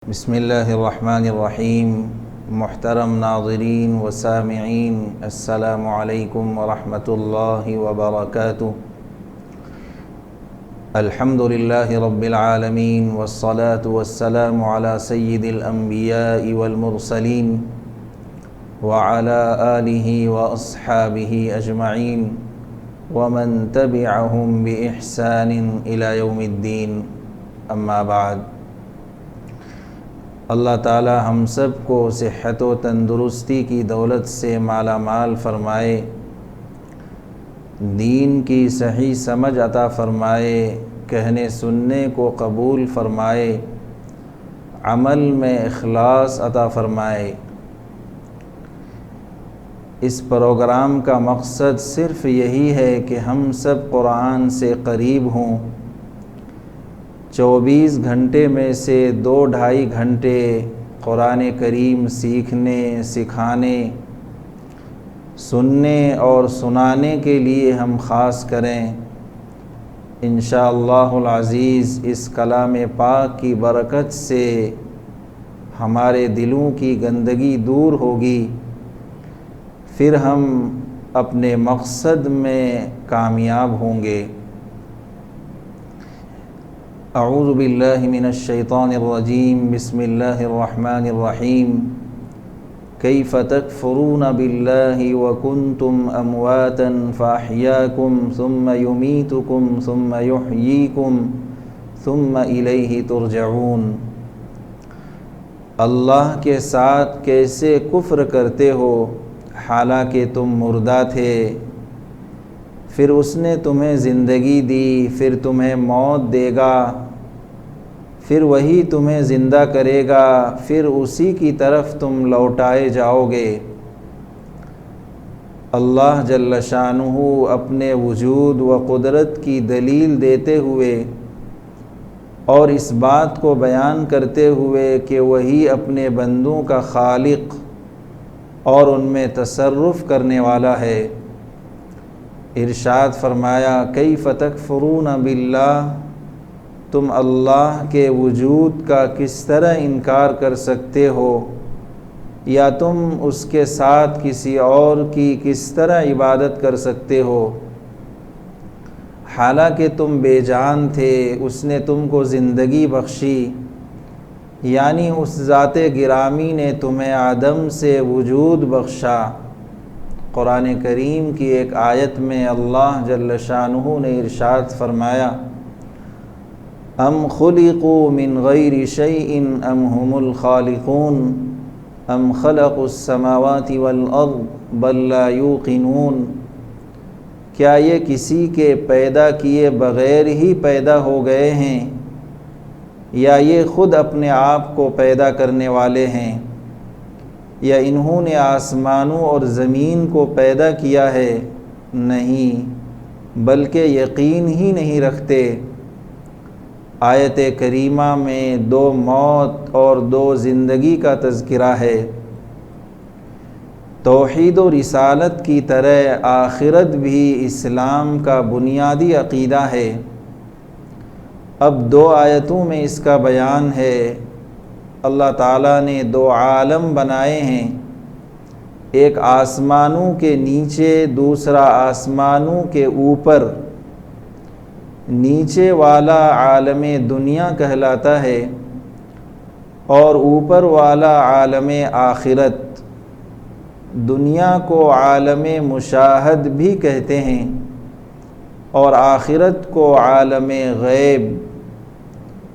بسم اللہ الرحمن الرحیم۔ محترم ناظرین و سامعین، السلام علیکم ورحمۃ اللہ وبرکاتہ۔ الحمد للہ رب العالمین والصلاة والسلام علی سید الانبیاء والمرسلین وعلی آلہ واصحابہ اجمعین ومن تبعہم بإحسان الی یوم الدین، اما بعد۔ اللہ تعالی ہم سب کو صحت و تندرستی کی دولت سے مالا مال فرمائے، دین کی صحیح سمجھ عطا فرمائے، کہنے سننے کو قبول فرمائے، عمل میں اخلاص عطا فرمائے۔ اس پروگرام کا مقصد صرف یہی ہے کہ ہم سب قرآن سے قریب ہوں۔ 24 گھنٹے میں سے 2-2.5 گھنٹے قرآن کریم سیکھنے، سکھانے، سننے اور سنانے کے لیے ہم خاص کریں۔ انشاءاللہ العزیز اس کلام پاک کی برکت سے ہمارے دلوں کی گندگی دور ہوگی، پھر ہم اپنے مقصد میں کامیاب ہوں گے۔ اعوذ باللہ من الشیطان الرجیم، بسم اللہ الرحمن الرحیم۔ کیف تکفرون باللہ وکنتم امواتا فاحیاکم ثم یمیتکم ثم یحییکم ثم الیہ ترجعون۔ اللہ کے ساتھ کیسے کفر کرتے ہو حالانکہ تم مردہ تھے، پھر اس نے تمہیں زندگی دی، پھر تمہیں موت دے گا، پھر وہی تمہیں زندہ کرے گا، پھر اسی کی طرف تم لوٹائے جاؤ گے۔ اللہ جل شانہ اپنے وجود و قدرت کی دلیل دیتے ہوئے اور اس بات کو بیان کرتے ہوئے کہ وہی اپنے بندوں کا خالق اور ان میں تصرف کرنے والا ہے، ارشاد فرمایا کیف تکفرون باللہ، تم اللہ کے وجود کا کس طرح انکار کر سکتے ہو، یا تم اس کے ساتھ کسی اور کی کس طرح عبادت کر سکتے ہو، حالانکہ تم بے جان تھے، اس نے تم کو زندگی بخشی، یعنی اس ذات گرامی نے تمہیں عدم سے وجود بخشا۔ قرآن کریم کی ایک آیت میں اللہ جل شانہ نے ارشاد فرمایا ام خلقوا من غیر شیء ام هم الخالقون ام خلقوا السماوات والارض بل لا یوقنون، کیا یہ کسی کے پیدا کیے بغیر ہی پیدا ہو گئے ہیں، یا یہ خود اپنے آپ کو پیدا کرنے والے ہیں، یا انہوں نے آسمانوں اور زمین کو پیدا کیا ہے؟ نہیں، بلکہ یقین ہی نہیں رکھتے۔ آیت کریمہ میں 2 موت اور 2 زندگی کا تذکرہ ہے۔ توحید و رسالت کی طرح آخرت بھی اسلام کا بنیادی عقیدہ ہے۔ اب 2 آیتوں میں اس کا بیان ہے۔ اللہ تعالیٰ نے 2 عالم بنائے ہیں، ایک آسمانوں کے نیچے، دوسرا آسمانوں کے اوپر۔ نیچے والا عالم دنیا کہلاتا ہے اور اوپر والا عالم آخرت۔ دنیا کو عالم مشاہد بھی کہتے ہیں اور آخرت کو عالم غیب۔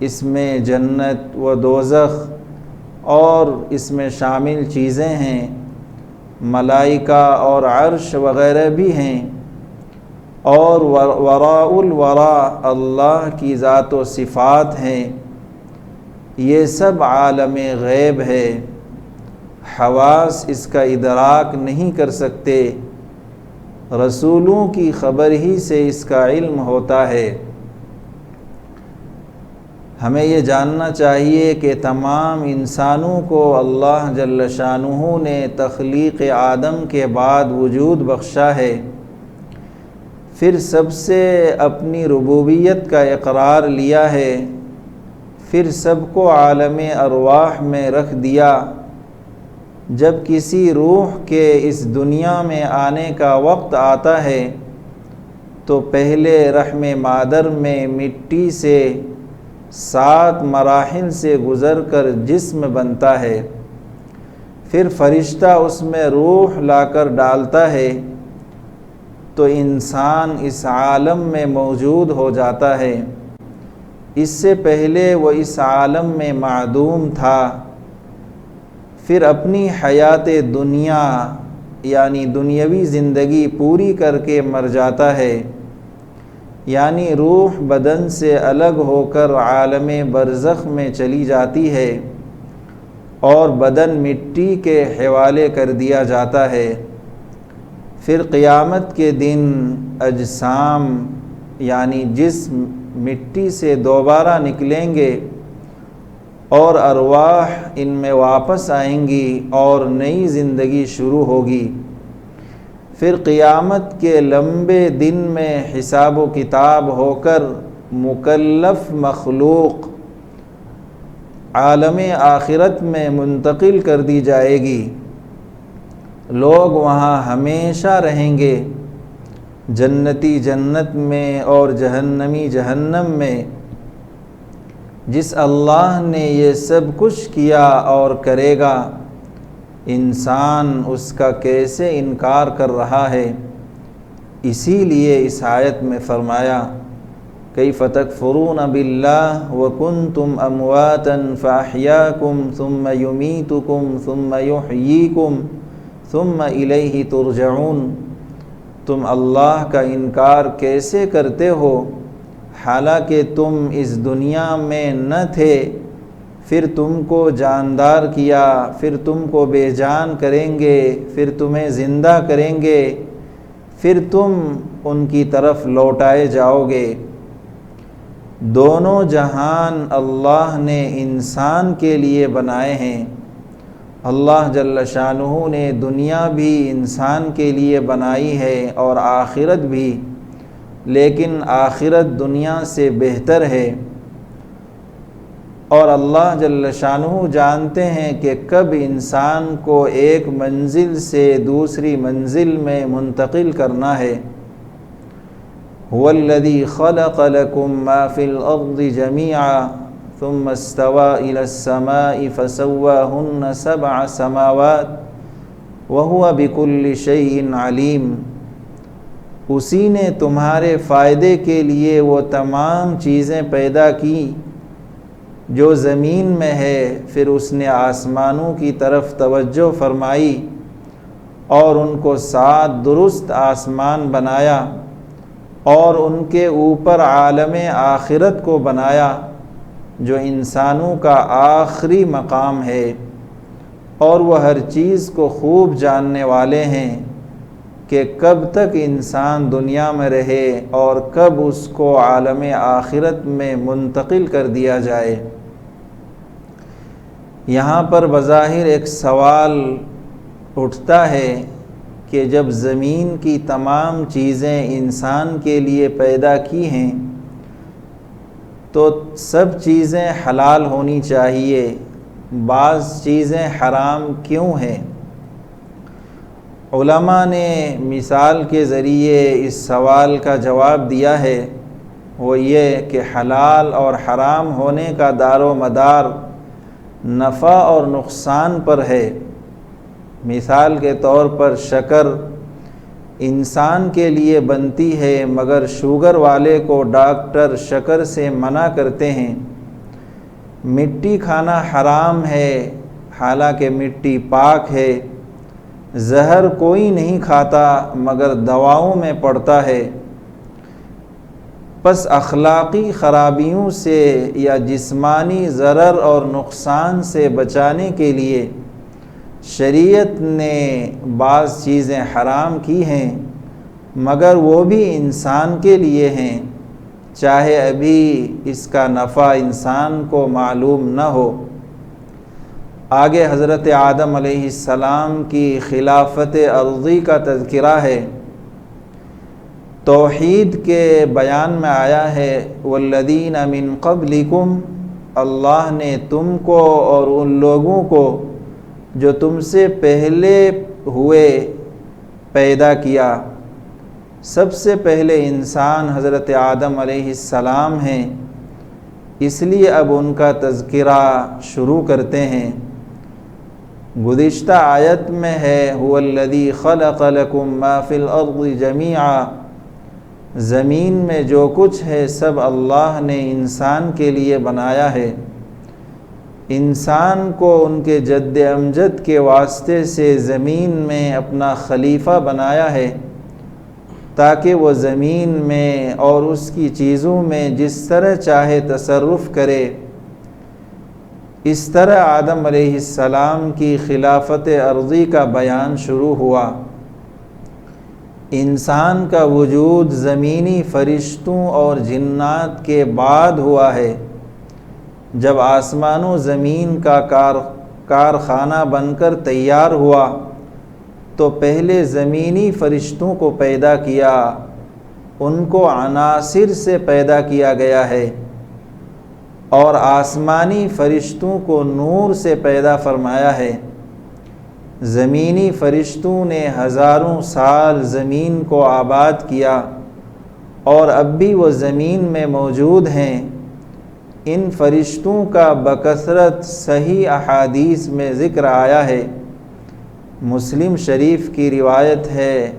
اس میں جنت و دوزخ اور اس میں شامل چیزیں ہیں، ملائکہ اور عرش وغیرہ بھی ہیں، اور وراء الورا اللہ کی ذات و صفات ہیں۔ یہ سب عالم غیب ہے، حواس اس کا ادراک نہیں کر سکتے، رسولوں کی خبر ہی سے اس کا علم ہوتا ہے۔ ہمیں یہ جاننا چاہیے کہ تمام انسانوں کو اللہ جل شانہ نے تخلیق آدم کے بعد وجود بخشا ہے، پھر سب سے اپنی ربوبیت کا اقرار لیا ہے، پھر سب کو عالم ارواح میں رکھ دیا۔ جب کسی روح کے اس دنیا میں آنے کا وقت آتا ہے تو پہلے رحم مادر میں مٹی سے 7 مراحل سے گزر کر جسم بنتا ہے، پھر فرشتہ اس میں روح لا کر ڈالتا ہے تو انسان اس عالم میں موجود ہو جاتا ہے۔ اس سے پہلے وہ اس عالم میں معدوم تھا، پھر اپنی حیات دنیا یعنی دنیاوی زندگی پوری کر کے مر جاتا ہے، یعنی روح بدن سے الگ ہو کر عالم برزخ میں چلی جاتی ہے اور بدن مٹی کے حوالے کر دیا جاتا ہے۔ پھر قیامت کے دن اجسام یعنی جسم مٹی سے دوبارہ نکلیں گے اور ارواح ان میں واپس آئیں گی اور نئی زندگی شروع ہوگی۔ پھر قیامت کے لمبے دن میں حساب و کتاب ہو کر مکلف مخلوق عالم آخرت میں منتقل کر دی جائے گی۔ لوگ وہاں ہمیشہ رہیں گے، جنتی جنت میں اور جہنمی جہنم میں۔ جس اللہ نے یہ سب کچھ کیا اور کرے گا، انسان اس کا کیسے انکار کر رہا ہے؟ اسی لیے اس آیت میں فرمایا کیف تکفرون باللہ وکنتم امواتا فاحیاکم ثم یمیتکم ثم یحییکم ثم الیہ ترجعون۔ تم اللہ کا انکار کیسے کرتے ہو حالانکہ تم اس دنیا میں نہ تھے، پھر تم کو جاندار کیا، پھر تم کو بے جان کریں گے، پھر تمہیں زندہ کریں گے، پھر تم ان کی طرف لوٹائے جاؤ گے۔ دونوں جہان اللہ نے انسان کے لیے بنائے ہیں۔ اللہ جل شانہ نے دنیا بھی انسان کے لیے بنائی ہے اور آخرت بھی، لیکن آخرت دنیا سے بہتر ہے، اور اللہ جل شانہ جانتے ہیں کہ کب انسان کو ایک منزل سے دوسری منزل میں منتقل کرنا ہے۔ هو الذی خلق لکم ما فی الارض جمیعا ثم استوى الى السماء فسواهن 7 سماوات وهو بكل شیء علیم۔ اسی نے تمہارے فائدے کے لیے وہ تمام چیزیں پیدا کی جو زمین میں ہے، پھر اس نے آسمانوں کی طرف توجہ فرمائی اور ان کو 7 درست آسمان بنایا اور ان کے اوپر عالم آخرت کو بنایا جو انسانوں کا آخری مقام ہے، اور وہ ہر چیز کو خوب جاننے والے ہیں کہ کب تک انسان دنیا میں رہے اور کب اس کو عالم آخرت میں منتقل کر دیا جائے۔ یہاں پر بظاہر ایک سوال اٹھتا ہے کہ جب زمین کی تمام چیزیں انسان کے لیے پیدا کی ہیں تو سب چیزیں حلال ہونی چاہیے، بعض چیزیں حرام کیوں ہیں؟ علماء نے مثال کے ذریعے اس سوال کا جواب دیا ہے، وہ یہ کہ حلال اور حرام ہونے کا دار و مدار نفع اور نقصان پر ہے۔ مثال کے طور پر شکر انسان کے لیے بنتی ہے مگر شوگر والے کو ڈاکٹر شکر سے منع کرتے ہیں۔ مٹی کھانا حرام ہے حالانکہ مٹی پاک ہے۔ زہر کوئی نہیں کھاتا مگر دواؤں میں پڑتا ہے۔ پس اخلاقی خرابیوں سے یا جسمانی ضرر اور نقصان سے بچانے کے لیے شریعت نے بعض چیزیں حرام کی ہیں، مگر وہ بھی انسان کے لیے ہیں، چاہے ابھی اس کا نفع انسان کو معلوم نہ ہو۔ آگے حضرت آدم علیہ السلام کی خلافت ارضی کا تذکرہ ہے۔ توحید کے بیان میں آیا ہے والذین من قبلکم اللہ نے تم کو اور ان لوگوں کو جو تم سے پہلے ہوئے پیدا کیا۔ سب سے پہلے انسان حضرت آدم علیہ السلام ہیں، اس لیے اب ان کا تذکرہ شروع کرتے ہیں۔ گزشتہ آیت میں ہے هو الذی خلق لکم ما فی الارض جمیعا، زمین میں جو کچھ ہے سب اللہ نے انسان کے لیے بنایا ہے۔ انسان کو ان کے جد امجد کے واسطے سے زمین میں اپنا خلیفہ بنایا ہے، تاکہ وہ زمین میں اور اس کی چیزوں میں جس طرح چاہے تصرف کرے۔ اس طرح آدم علیہ السلام کی خلافت ارضی کا بیان شروع ہوا۔ انسان کا وجود زمینی فرشتوں اور جنات کے بعد ہوا ہے۔ جب آسمان و زمین کا کارخانہ بن کر تیار ہوا تو پہلے زمینی فرشتوں کو پیدا کیا، ان کو عناصر سے پیدا کیا گیا ہے، اور آسمانی فرشتوں کو نور سے پیدا فرمایا ہے۔ زمینی فرشتوں نے ہزاروں سال زمین کو آباد کیا اور اب بھی وہ زمین میں موجود ہیں۔ ان فرشتوں کا بکثرت صحیح احادیث میں ذکر آیا ہے۔ مسلم شریف کی روایت ہے،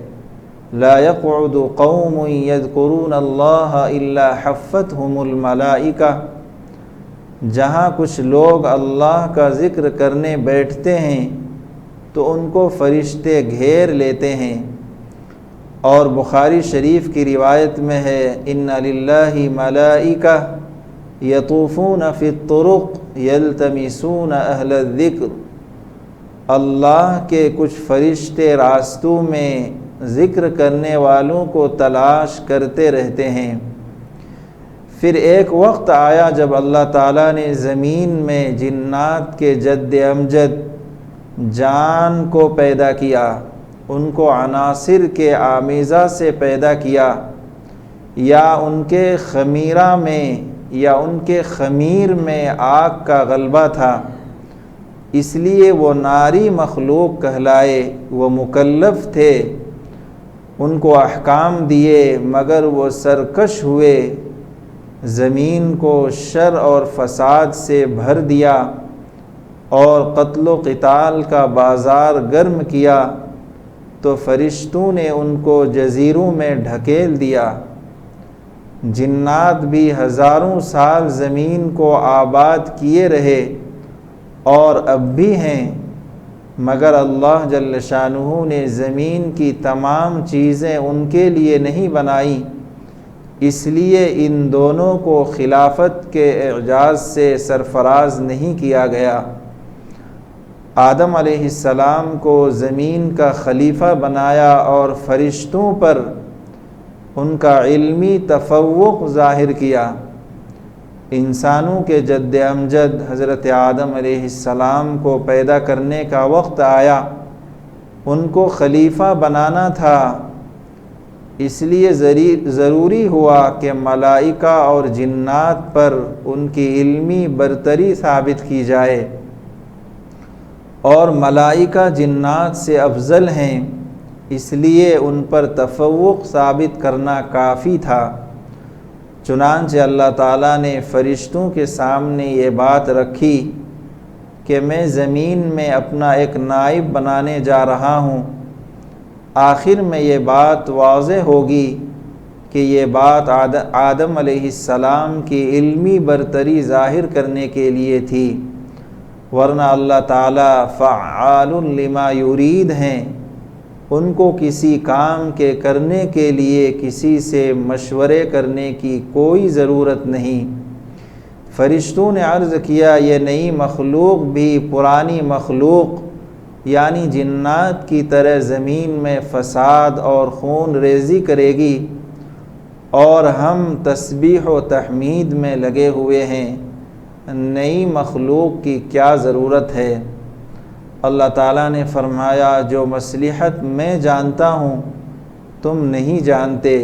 لا يقعد قوم يذكرون الله الا حفتهم الملائکہ، جہاں کچھ لوگ اللہ کا ذکر کرنے بیٹھتے ہیں تو ان کو فرشتے گھیر لیتے ہیں۔ اور بخاری شریف کی روایت میں ہے، ان للہ ملائکہ یطوفون فی الطرق یلتمسون اہل الذکر، اللہ کے کچھ فرشتے راستوں میں ذکر کرنے والوں کو تلاش کرتے رہتے ہیں۔ پھر ایک وقت آیا جب اللہ تعالیٰ نے زمین میں جنات کے جد امجد جان کو پیدا کیا، ان کو عناصر کے آمیزہ سے پیدا کیا، یا ان کے خمیرہ میں یا ان کے خمیر میں آگ کا غلبہ تھا، اس لیے وہ ناری مخلوق کہلائے۔ وہ مکلف تھے، ان کو احکام دیے، مگر وہ سرکش ہوئے، زمین کو شر اور فساد سے بھر دیا اور قتل و قتال کا بازار گرم کیا، تو فرشتوں نے ان کو جزیروں میں ڈھکیل دیا۔ جنات بھی ہزاروں سال زمین کو آباد کیے رہے اور اب بھی ہیں، مگر اللہ جل شانہ نے زمین کی تمام چیزیں ان کے لیے نہیں بنائیں، اس لیے ان دونوں کو خلافت کے اعجاز سے سرفراز نہیں کیا گیا۔ آدم علیہ السلام کو زمین کا خلیفہ بنایا اور فرشتوں پر ان کا علمی تفوق ظاہر کیا۔ انسانوں کے جد امجد حضرت آدم علیہ السلام کو پیدا کرنے کا وقت آیا، ان کو خلیفہ بنانا تھا، اس لیے ضروری ہوا کہ ملائکہ اور جنات پر ان کی علمی برتری ثابت کی جائے، اور ملائکہ جنات سے افضل ہیں، اس لیے ان پر تفوق ثابت کرنا کافی تھا۔ چنانچہ اللہ تعالیٰ نے فرشتوں کے سامنے یہ بات رکھی کہ میں زمین میں اپنا ایک نائب بنانے جا رہا ہوں۔ آخر میں یہ بات واضح ہوگی کہ یہ بات آدم علیہ السلام کی علمی برتری ظاہر کرنے کے لیے تھی، ورنہ اللہ تعالیٰ فعال لما یرید ہیں، ان کو کسی کام کے کرنے کے لیے کسی سے مشورے کرنے کی کوئی ضرورت نہیں۔ فرشتوں نے عرض کیا، یہ نئی مخلوق بھی پرانی مخلوق یعنی جنات کی طرح زمین میں فساد اور خون ریزی کرے گی، اور ہم تسبیح و تحمید میں لگے ہوئے ہیں، نئی مخلوق کی کیا ضرورت ہے؟ اللہ تعالیٰ نے فرمایا، جو مصلحت میں جانتا ہوں تم نہیں جانتے۔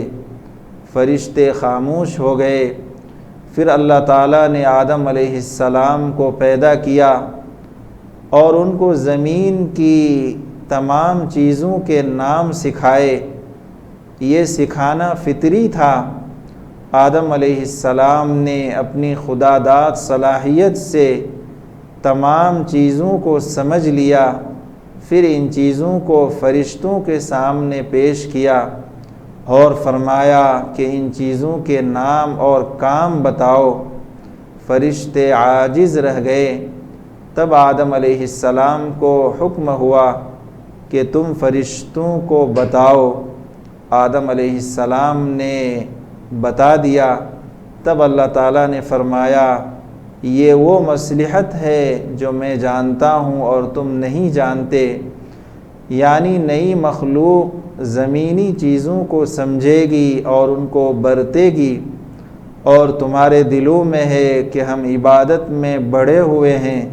فرشتے خاموش ہو گئے۔ پھر اللہ تعالیٰ نے آدم علیہ السلام کو پیدا کیا اور ان کو زمین کی تمام چیزوں کے نام سکھائے۔ یہ سکھانا فطری تھا۔ آدم علیہ السلام نے اپنی خداداد صلاحیت سے تمام چیزوں کو سمجھ لیا، پھر ان چیزوں کو فرشتوں کے سامنے پیش کیا اور فرمایا کہ ان چیزوں کے نام اور کام بتاؤ۔ فرشتے عاجز رہ گئے۔ تب آدم علیہ السلام کو حکم ہوا کہ تم فرشتوں کو بتاؤ۔ آدم علیہ السلام نے بتا دیا۔ تب اللہ تعالیٰ نے فرمایا یہ وہ مصلحت ہے جو میں جانتا ہوں اور تم نہیں جانتے، یعنی نئی مخلوق زمینی چیزوں کو سمجھے گی اور ان کو برتے گی، اور تمہارے دلوں میں ہے کہ ہم عبادت میں بڑھے ہوئے ہیں۔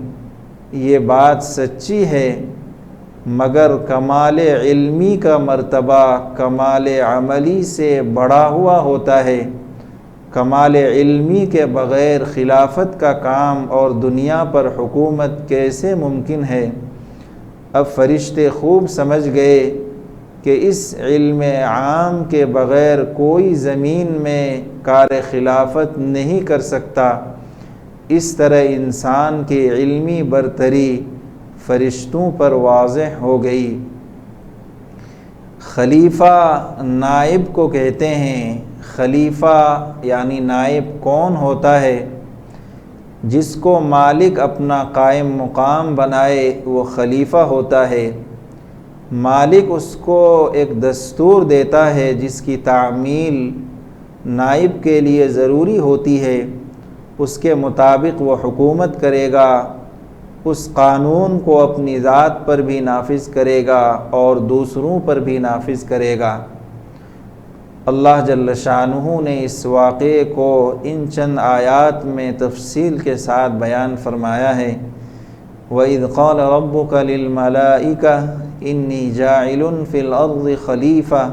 یہ بات سچی ہے، مگر کمال علمی کا مرتبہ کمال عملی سے بڑھا ہوا ہوتا ہے۔ کمال علمی کے بغیر خلافت کا کام اور دنیا پر حکومت کیسے ممکن ہے؟ اب فرشتے خوب سمجھ گئے کہ اس علم عام کے بغیر کوئی زمین میں کار خلافت نہیں کر سکتا۔ اس طرح انسان کی علمی برتری فرشتوں پر واضح ہو گئی۔ خلیفہ نائب کو کہتے ہیں۔ خلیفہ یعنی نائب کون ہوتا ہے؟ جس کو مالک اپنا قائم مقام بنائے وہ خلیفہ ہوتا ہے۔ مالک اس کو ایک دستور دیتا ہے جس کی تعمیل نائب کے لیے ضروری ہوتی ہے، اس کے مطابق وہ حکومت کرے گا، اس قانون کو اپنی ذات پر بھی نافذ کرے گا اور دوسروں پر بھی نافذ کرے گا۔ اللہ جل شانہ نے اس واقعے کو ان چند آیات میں تفصیل کے ساتھ بیان فرمایا ہے۔ وَإِذْ قَالَ رَبُّكَ لِلْمَلَائِكَةِ إِنِّي جَاعِلٌ فِي الْأَرْضِ خَلِيفَةً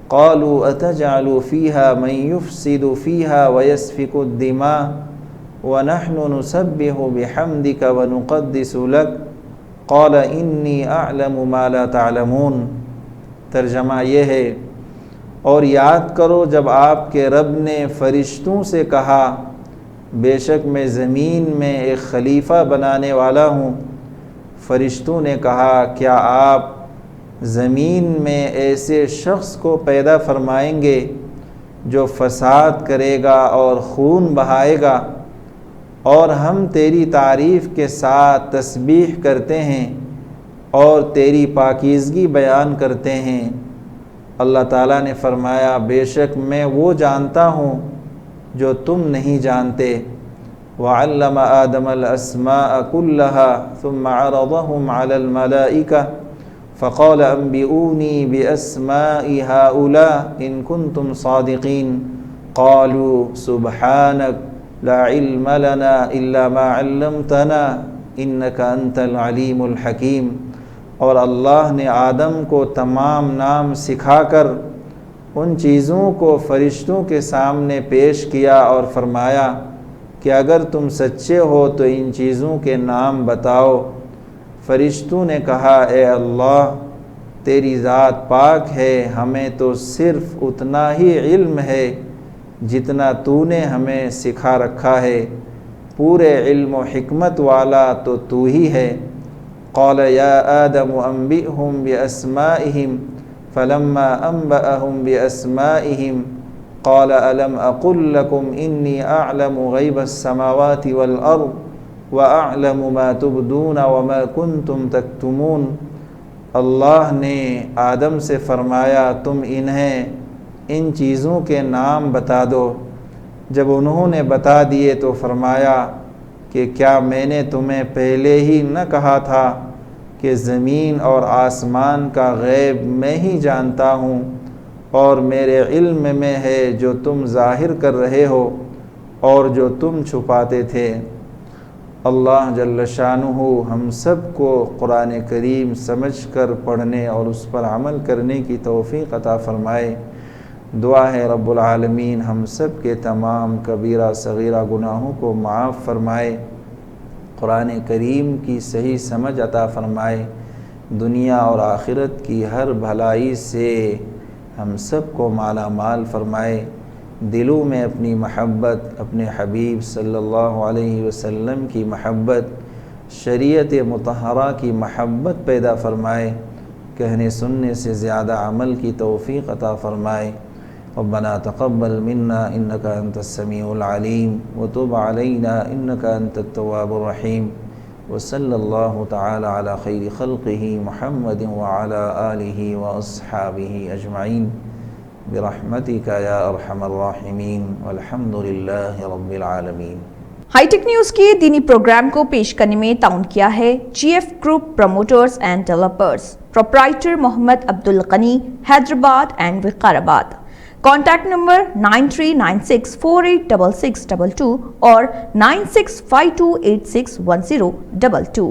قَالُوا أَتَجْعَلُ فِيهَا مَن يُفْسِدُ فِيهَا وَيَسْفِكُ الدِّمَاءَ وَنَحْنُ نُسَبِّحُ بِحَمْدِكَ وَنُقَدِّسُ لَكَ قَالَ إِنِّي أَعْلَمُ مَا لَا تَعْلَمُونَ۔ ترجمہ یہ ہے، اور یاد کرو جب آپ کے رب نے فرشتوں سے کہا بے شک میں زمین میں ایک خلیفہ بنانے والا ہوں۔ فرشتوں نے کہا کیا آپ زمین میں ایسے شخص کو پیدا فرمائیں گے جو فساد کرے گا اور خون بہائے گا؟ اور ہم تیری تعریف کے ساتھ تسبیح کرتے ہیں اور تیری پاکیزگی بیان کرتے ہیں۔ اللہ تعالیٰ نے فرمایا بے شک میں وہ جانتا ہوں جو تم نہیں جانتے۔ وَعَلَّمَ آدَمَ الْأَسْمَاءَ كُلَّهَا ثُمَّ عَرَضَهُمْ عَلَى الْمَلَائِكَةِ فَقَالَ أَنبِئُونِي بِأَسْمَاءِ هَؤُلَاءِ إِن كُنتُمْ صَادِقِينَ قَالُوا سُبْحَانَكَ لَا عِلْمَ لَنَا إِلَّا مَا عَلَّمْتَنَا إِنَّكَ أَنْتَ الْعَلِيمُ الْحَكِيمُ۔ اور اللہ نے آدم کو تمام نام سکھا کر ان چیزوں کو فرشتوں کے سامنے پیش کیا اور فرمایا کہ اگر تم سچے ہو تو ان چیزوں کے نام بتاؤ۔ فرشتوں نے کہا اے اللہ تیری ذات پاک ہے، ہمیں تو صرف اتنا ہی علم ہے جتنا تو نے ہمیں سکھا رکھا ہے، پورے علم و حکمت والا تو تو ہی ہے۔ قال یا آدم انبئهم بأسمائهم فلما انبأهم بأسمائهم قال ألم أقل لكم إني أعلم غيب السماوات والأرض وأعلم ما تبدون وما كنتم تكتمون۔ اللہ نے آدم سے فرمایا تم انہیں ان چیزوں کے نام بتا دو۔ جب انہوں نے بتا دیے تو فرمایا کہ کیا میں نے تمہیں پہلے ہی نہ کہا تھا کہ زمین اور آسمان کا غیب میں ہی جانتا ہوں اور میرے علم میں ہے جو تم ظاہر کر رہے ہو اور جو تم چھپاتے تھے۔ اللہ جل شانہ ہم سب کو قرآن کریم سمجھ کر پڑھنے اور اس پر عمل کرنے کی توفیق عطا فرمائے۔ دعا ہے رب العالمین ہم سب کے تمام کبیرہ صغیرہ گناہوں کو معاف فرمائے، قرآن کریم کی صحیح سمجھ عطا فرمائے، دنیا اور آخرت کی ہر بھلائی سے ہم سب کو مالا مال فرمائے، دلوں میں اپنی محبت، اپنے حبیب صلی اللہ علیہ وسلم کی محبت، شریعت مطہرہ کی محبت پیدا فرمائے، کہنے سننے سے زیادہ عمل کی توفیق عطا فرمائے۔ ربنا تقبل منا انك انت السميع العليم وتب علينا انك انت التواب الرحيم، وصلى الله تعالى على خير خلقه محمد وعلى آله واصحابه اجمعين برحمتك يا ارحم الراحمين والحمد لله رب العالمين۔ ہائی ٹیک نیوز کے دینی پروگرام کو پیش کرنے میں تعاون کیا ہے G F group promoters and developers, proprietor Muhammad Abdul Ghani, Hyderabad and Vikarabad. Contact number 9396486622 اور 9652861022۔